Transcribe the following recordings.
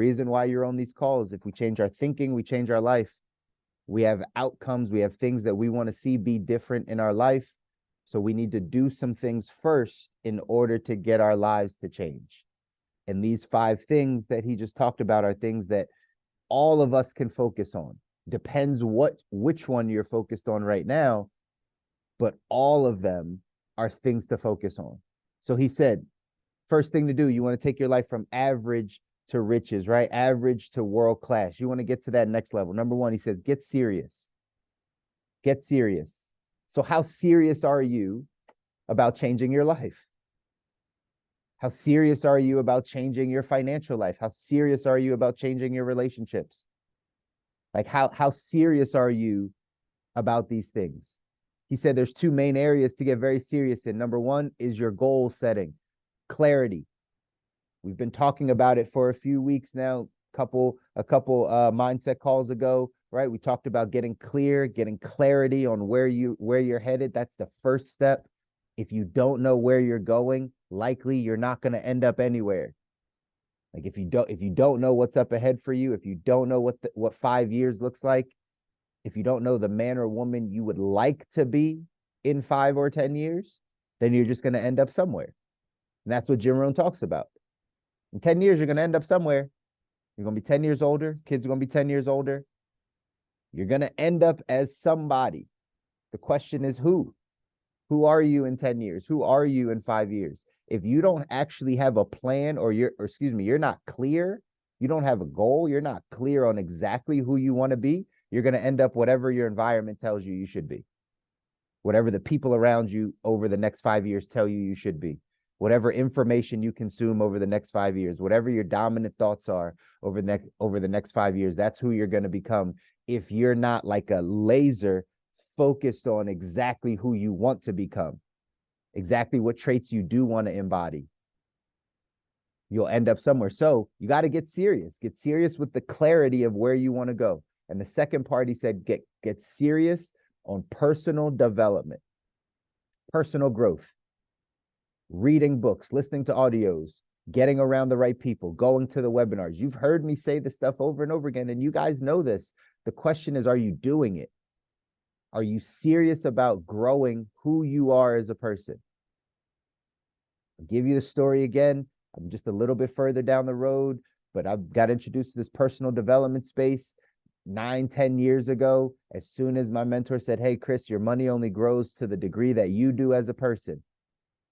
reason why you're on these calls. If we change our thinking, we change our life. We have outcomes. We have things that we want to see be different in our life. So we need to do some things first in order to get our lives to change. And these 5 things that he just talked about are things that all of us can focus on. Depends which one you're focused on right now, but all of them are things to focus on. So he said, first thing to do, you want to take your life from average to riches, right? Average to world class. You want to get to that next level. Number 1, he says, get serious. Get serious. So how serious are you about changing your life? How serious are you about changing your financial life? How serious are you about changing your relationships? Like how serious are you about these things? He said there's 2 main areas to get very serious in. Number 1 is your goal setting, clarity. We've been talking about it for a few weeks now, a couple mindset calls ago, right? We talked about getting clear, getting clarity on where you're headed. That's the first step. If you don't know where you're going, likely you're not going to end up anywhere. Like if you don't know what's up ahead for you, if you don't know what 5 years looks like, if you don't know the man or woman you would like to be in 5 or 10 years, then you're just going to end up somewhere. And that's what Jim Rohn talks about. In 10 years, you're going to end up somewhere. You're going to be 10 years older. Kids are going to be 10 years older. You're going to end up as somebody. The question is who? Who are you in 10 years? Who are you in 5 years? If you don't actually have a plan you're not clear, you don't have a goal, you're not clear on exactly who you want to be, you're going to end up whatever your environment tells you should be. Whatever the people around you over the next 5 years tell you should be. Whatever information you consume over the next 5 years, whatever your dominant thoughts are over the next 5 years, that's who you're going to become if you're not like a laser focused on exactly who you want to become, exactly what traits you do want to embody. You'll end up somewhere. So you got to get serious with the clarity of where you want to go. And the second part, he said, get serious on personal development, personal growth, reading books, listening to audios, getting around the right people, going to the webinars. You've heard me say this stuff over and over again, and you guys know this. The question is, are you doing it? Are you serious about growing who you are as a person? I'll give you the story again. I'm just a little bit further down the road, but I got introduced to this personal development space 9-10 years ago. As soon as my mentor said, hey, Chris, your money only grows to the degree that you do as a person.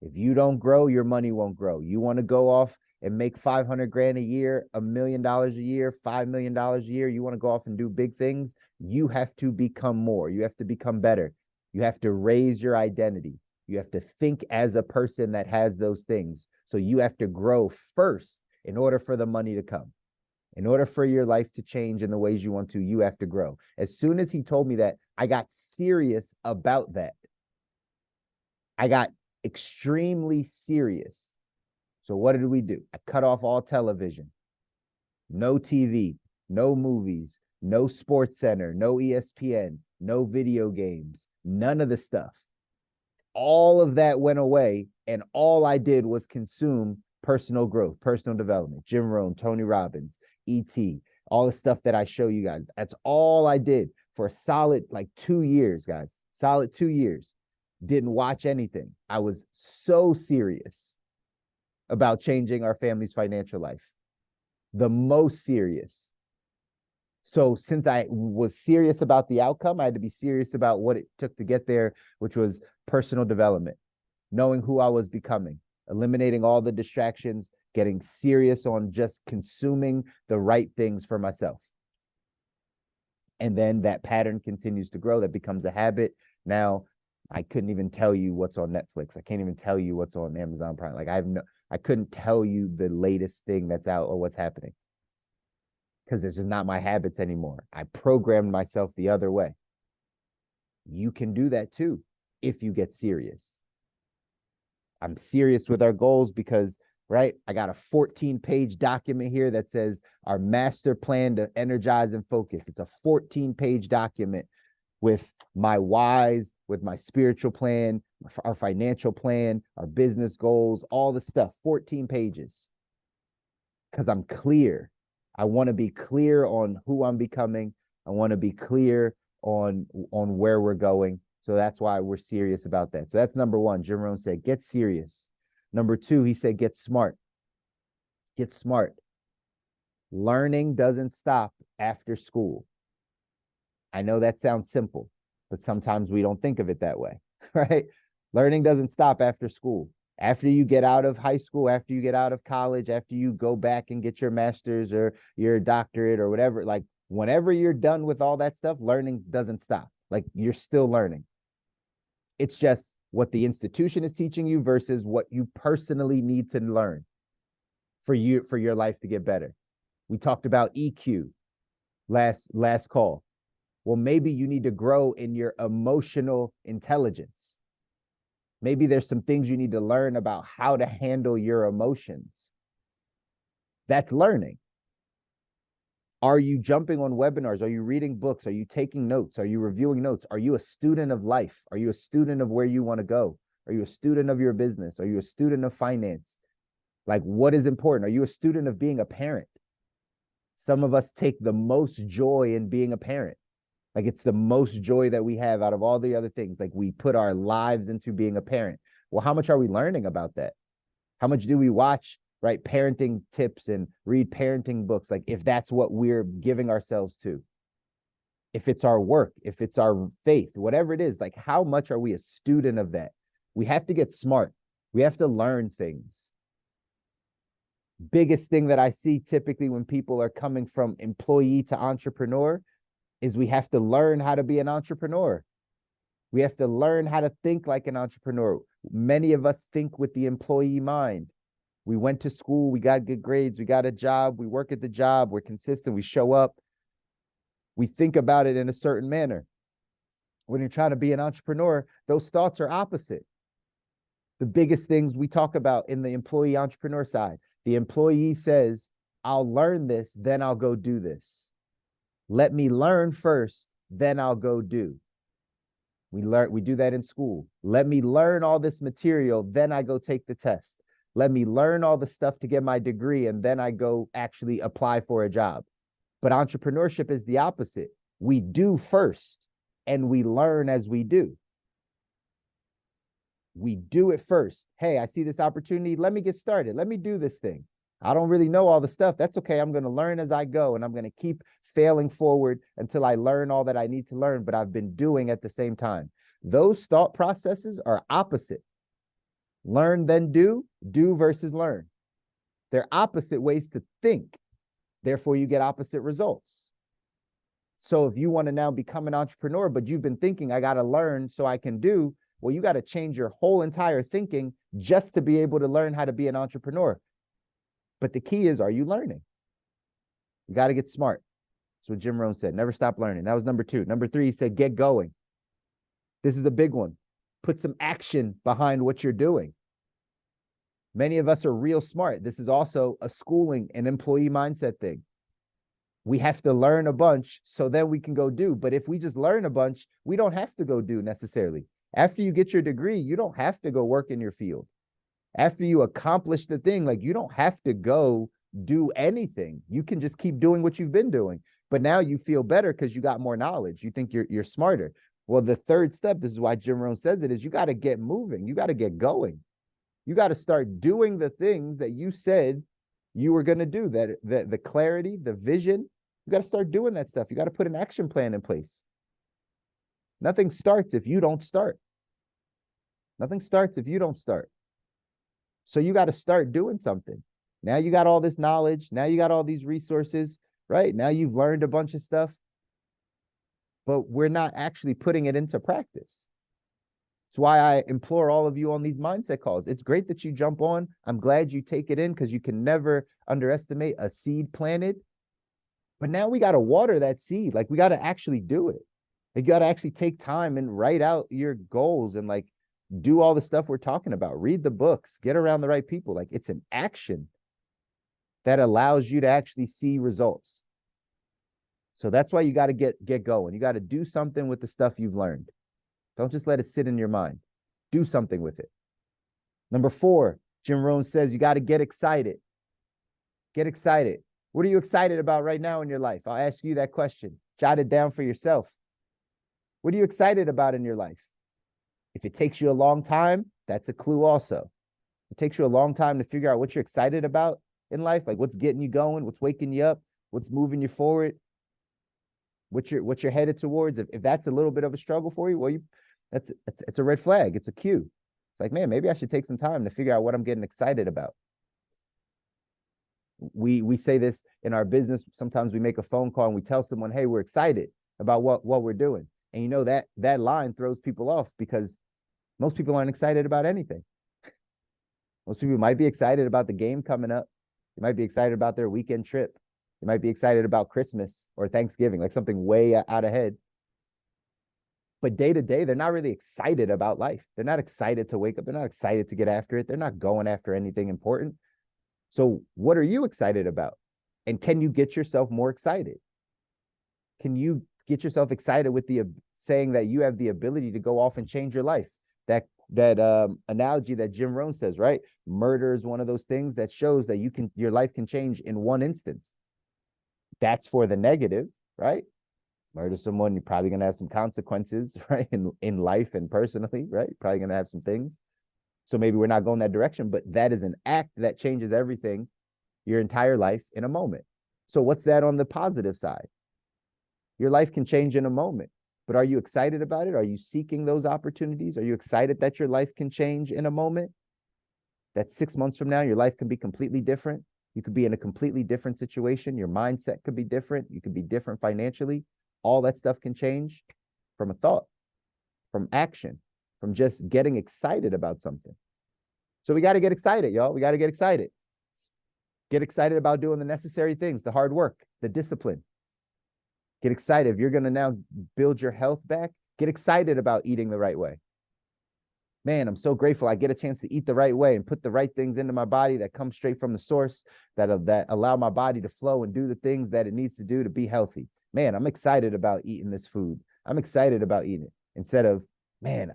If you don't grow, your money won't grow. You want to go off and make 500 grand a year, $1 million a year, $5 million a year. You want to go off and do big things. You have to become more. You have to become better. You have to raise your identity. You have to think as a person that has those things. So you have to grow first in order for the money to come. In order for your life to change in the ways you want to, you have to grow. As soon as he told me that, I got serious about that. I got extremely serious. So what did we do? I cut off all television, no TV, no movies, no Sports Center, no ESPN, no video games, none of the stuff. All of that went away, and all I did was consume personal growth, personal development, Jim Rohn, Tony Robbins, E.T., all the stuff that I show you guys. That's all I did for a solid 2 years, guys. Solid 2 years. Didn't watch anything. I was so serious about changing our family's financial life. The most serious. So since I was serious about the outcome, I had to be serious about what it took to get there, which was personal development, knowing who I was becoming, eliminating all the distractions, getting serious on just consuming the right things for myself. And then that pattern continues to grow. That becomes a habit. Now, I couldn't even tell you what's on Netflix. I can't even tell you what's on Amazon Prime. I couldn't tell you the latest thing that's out or what's happening because it's just not my habits anymore. I programmed myself the other way. You can do that too if you get serious. I'm serious with our goals because, right, I got a 14-page document here that says our master plan to energize and focus. It's a 14-page document with my whys, with my spiritual plan, our financial plan, our business goals, all the stuff, 14 pages. Because I'm clear. I want to be clear on who I'm becoming. I want to be clear on where we're going. So that's why we're serious about that. So that's number one. Jim Rohn said, get serious. Number two, he said, get smart. Get smart. Learning doesn't stop after school. I know that sounds simple, but sometimes we don't think of it that way, right? Learning doesn't stop after school. After you get out of high school, after you get out of college, after you go back and get your master's or your doctorate or whatever, like whenever you're done with all that stuff, learning doesn't stop. Like you're still learning. It's just what the institution is teaching you versus what you personally need to learn for your life to get better. We talked about EQ last call. Well, maybe you need to grow in your emotional intelligence. Maybe there's some things you need to learn about how to handle your emotions. That's learning. Are you jumping on webinars? Are you reading books? Are you taking notes? Are you reviewing notes? Are you a student of life? Are you a student of where you want to go? Are you a student of your business? Are you a student of finance? Like, what is important? Are you a student of being a parent? Some of us take the most joy in being a parent. Like it's the most joy that we have out of all the other things. Like we put our lives into being a parent. Well, how much are we learning about that? How much do we watch, right? Parenting tips and read parenting books. Like if that's what we're giving ourselves to, if it's our work, if it's our faith, whatever it is, like how much are we a student of that? We have to get smart. We have to learn things. Biggest thing that I see typically when people are coming from employee to entrepreneur is we have to learn how to be an entrepreneur. We have to learn how to think like an entrepreneur. Many of us think with the employee mind. We went to school, we got good grades, we got a job, we work at the job, we're consistent, we show up. We think about it in a certain manner. When you're trying to be an entrepreneur, those thoughts are opposite. The biggest things we talk about in the employee entrepreneur side, the employee says, I'll learn this, then I'll go do this. Let me learn first, then I'll go do. We do that in school. Let me learn all this material, then I go take the test. Let me learn all the stuff to get my degree, and then I go actually apply for a job. But entrepreneurship is the opposite. We do first, and we learn as we do. We do it first. Hey, I see this opportunity. Let me get started. Let me do this thing. I don't really know all the stuff. That's okay. I'm going to learn as I go, and I'm going to keep failing forward until I learn all that I need to learn, but I've been doing at the same time. Those thought processes are opposite. Learn, then do versus learn. They're opposite ways to think. Therefore, you get opposite results. So if you want to now become an entrepreneur, but you've been thinking, I got to learn so I can do, well, you got to change your whole entire thinking just to be able to learn how to be an entrepreneur. But the key is, are you learning? You got to get smart. That's what Jim Rohn said. Never stop learning. That was number two. Number three, he said, get going. This is a big one. Put some action behind what you're doing. Many of us are real smart. This is also a schooling and employee mindset thing. We have to learn a bunch so then we can go do. But if we just learn a bunch, we don't have to go do necessarily. After you get your degree, you don't have to go work in your field. After you accomplish the thing, like you don't have to go do anything. You can just keep doing what you've been doing. But now you feel better because you got more knowledge. You think you're smarter. Well, the third step, this is why Jim Rohn says it, is you got to get moving. You got to get going. You got to start doing the things that you said you were going to do, that the clarity, the vision. You got to start doing that stuff. You got to put an action plan in place. Nothing starts if you don't start. Nothing starts if you don't start. So you got to start doing something. Now you got all this knowledge. Now you got all these resources, right? Now you've learned a bunch of stuff, but we're not actually putting it into practice. That's why I implore all of you on these mindset calls. It's great that you jump on. I'm glad you take it in because you can never underestimate a seed planted. But now we got to water that seed. Like we got to actually do it. Like you got to actually take time and write out your goals and like do all the stuff we're talking about. Read the books, get around the right people. Like it's an action that allows you to actually see results. So that's why you got to get going. You got to do something with the stuff you've learned. Don't just let it sit in your mind. Do something with it. Number 4, Jim Rohn says you got to get excited. Get excited. What are you excited about right now in your life? I'll ask you that question. Jot it down for yourself. What are you excited about in your life? If it takes you a long time, that's a clue also. It takes you a long time to figure out what you're excited about in life, like what's getting you going, what's waking you up, what's moving you forward, what you're headed towards. If that's a little bit of a struggle for you, well, it's a red flag. It's a cue. It's like, man, maybe I should take some time to figure out what I'm getting excited about. We say this in our business. Sometimes we make a phone call and we tell someone, hey, we're excited about what we're doing. And you know that line throws people off because most people aren't excited about anything. Most people might be excited about the game coming up. They might be excited about their weekend trip. They might be excited about Christmas or Thanksgiving, like something way out ahead. But day to day, they're not really excited about life. They're not excited to wake up. They're not excited to get after it. They're not going after anything important. So what are you excited about? And can you get yourself more excited? Can you get yourself excited with the saying that you have the ability to go off and change your life? That analogy that Jim Rohn says, right? Murder is one of those things that shows that your life can change in one instance. That's for the negative, right? Murder someone, you're probably going to have some consequences, right? In life and personally, right? You're probably going to have some things. So maybe we're not going that direction, but that is an act that changes everything, your entire life in a moment. So what's that on the positive side? Your life can change in a moment, but are you excited about it? Are you seeking those opportunities? Are you excited that your life can change in a moment? That 6 months from now, your life can be completely different. You could be in a completely different situation. Your mindset could be different. You could be different financially. All that stuff can change from a thought, from action, from just getting excited about something. So we got to get excited, y'all. We got to get excited. Get excited about doing the necessary things, the hard work, the discipline. Get excited. If you're going to now build your health back, get excited about eating the right way. Man, I'm so grateful I get a chance to eat the right way and put the right things into my body that come straight from the source, that allow my body to flow and do the things that it needs to do to be healthy. Man, I'm excited about eating this food. I'm excited about eating it instead of, man,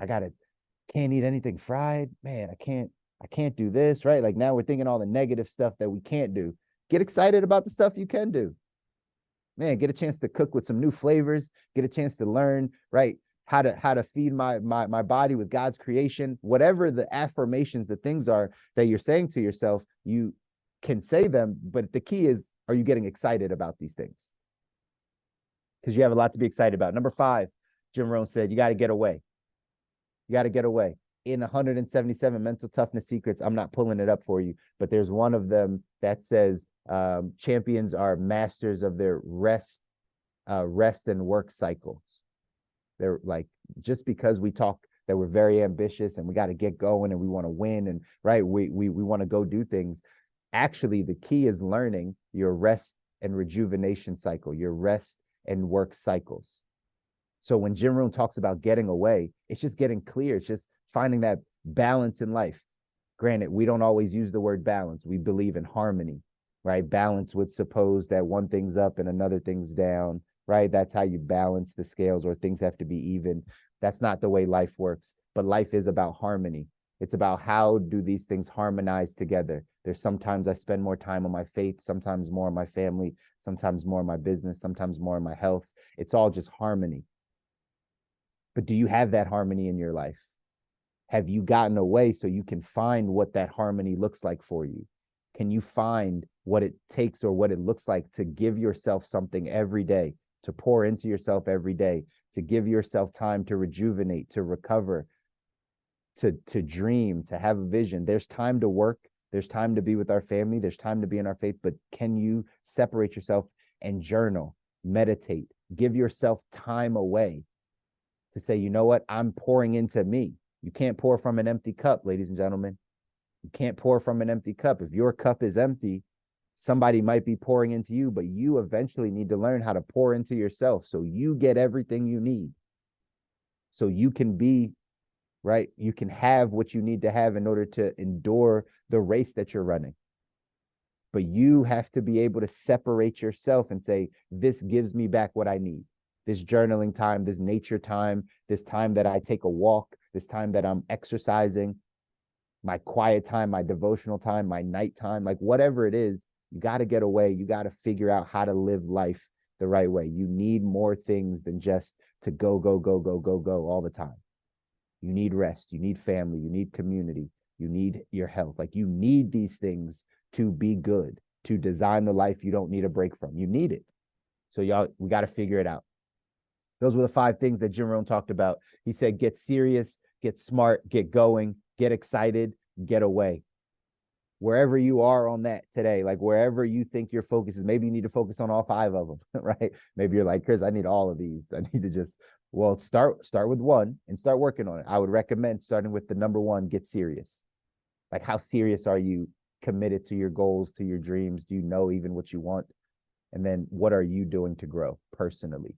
can't eat anything fried. Man, I can't do this, right? Like now we're thinking all the negative stuff that we can't do. Get excited about the stuff you can do. Man, get a chance to cook with some new flavors, get a chance to learn, right? How to feed my body with God's creation. Whatever the affirmations, the things are that you're saying to yourself, you can say them, but the key is, are you getting excited about these things? Because you have a lot to be excited about. Number 5, Jim Rohn said, you got to get away. You got to get away. In 177 mental toughness secrets, I'm not pulling it up for you, but there's one of them that says champions are masters of their rest and work cycles. They're like, just because we talk that we're very ambitious and we got to get going and we want to win and right, we want to go do things. Actually, the key is learning your rest and rejuvenation cycle, your rest and work cycles. So when Jim Rohn talks about getting away, it's just getting clear. It's just finding that balance in life. Granted, we don't always use the word balance. We believe in harmony, right? Balance would suppose that one thing's up and another thing's down, right? That's how you balance the scales, or things have to be even. That's not the way life works, but life is about harmony. It's about how do these things harmonize together. There's sometimes I spend more time on my faith, sometimes more on my family, sometimes more on my business, sometimes more on my health. It's all just harmony. But do you have that harmony in your life? Have you gotten away so you can find what that harmony looks like for you? Can you find what it takes or what it looks like to give yourself something every day, to pour into yourself every day, to give yourself time to rejuvenate, to recover, to dream, to have a vision? There's time to work. There's time to be with our family. There's time to be in our faith. But can you separate yourself and journal, meditate, give yourself time away to say, you know what, I'm pouring into me. You can't pour from an empty cup, ladies and gentlemen. You can't pour from an empty cup. If your cup is empty, somebody might be pouring into you, but you eventually need to learn how to pour into yourself so you get everything you need. So you can be, right? You can have what you need to have in order to endure the race that you're running. But you have to be able to separate yourself and say, this gives me back what I need. This journaling time, this nature time, this time that I take a walk, this time that I'm exercising, my quiet time, my devotional time, my night time, like whatever it is, You got to get away. You got to figure out how to live life the right way. You need more things than just to go, go, go, go, go, go all the time. You need rest. You need family. You need community. You need your health. Like, you need these things to be good, to design the life you don't need a break from. You need it. So y'all, we got to figure it out. Those were the 5 things that Jim Rohn talked about. He said, get serious, get smart, get going, get excited, get away. Wherever you are on that today, like wherever you think your focus is, maybe you need to focus on all 5 of them, right? Maybe you're like, Chris, I need all of these. I need to just, well, start with one and start working on it. I would recommend starting with the number 1, get serious. Like, how serious are you committed to your goals, to your dreams? Do you know even what you want? And then what are you doing to grow personally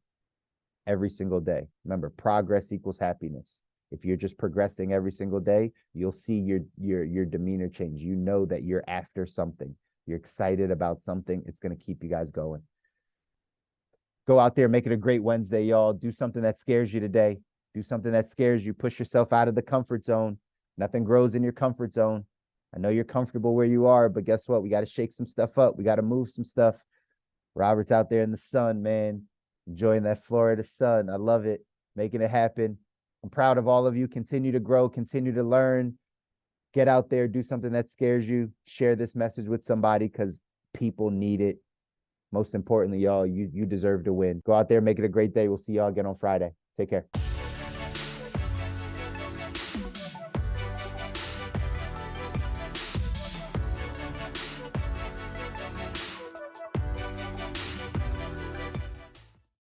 every single day? Remember, progress equals happiness. If you're just progressing every single day, you'll see your demeanor change. You know that you're after something. You're excited about something. It's going to keep you guys going. Go out there, make it a great Wednesday, y'all. Do something that scares you today. Do something that scares you. Push yourself out of the comfort zone. Nothing grows in your comfort zone. I know you're comfortable where you are, but guess what? We got to shake some stuff up. We got to move some stuff. Robert's out there in the sun, man. Enjoying that Florida sun. I love it. Making it happen. I'm proud of all of you. Continue to grow, continue to learn. Get out there, do something that scares you. Share this message with somebody because people need it. Most importantly, y'all, you deserve to win. Go out there, make it a great day. We'll see y'all again on Friday. Take care.